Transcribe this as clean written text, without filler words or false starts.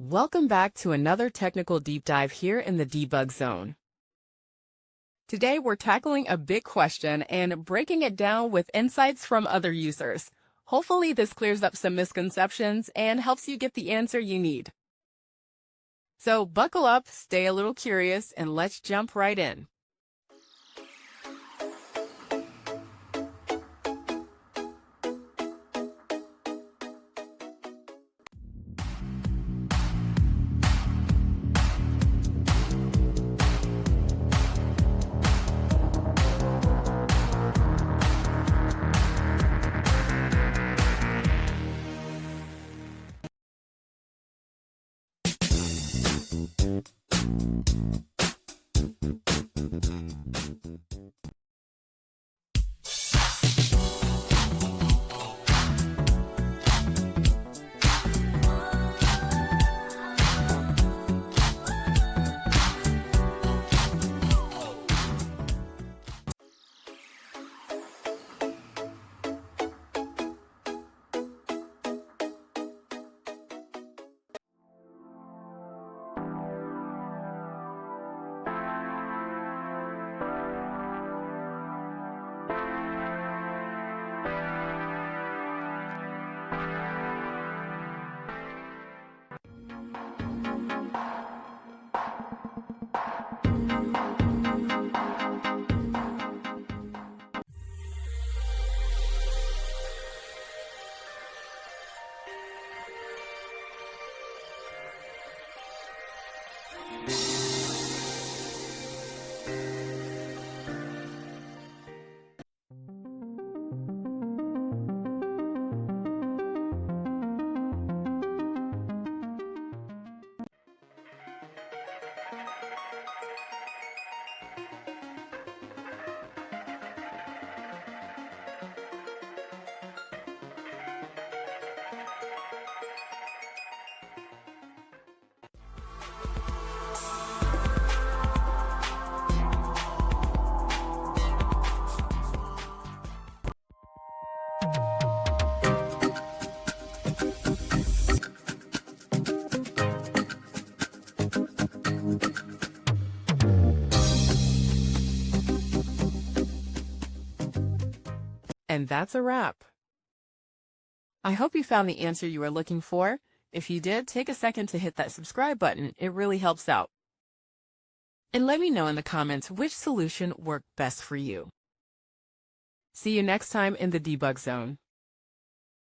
Welcome back to another technical deep dive here in the Debug Zone. Today we're tackling a big question and breaking it down with insights from other users. Hopefully this clears up some misconceptions and helps you get the answer you need. So buckle up, stay a little curious, and let's jump right in. And that's a wrap. I hope you found the answer you were looking for. If you did, take a second to hit that subscribe button. It really helps out. And let me know in the comments which solution worked best for you. See you next time in the Debug Zone.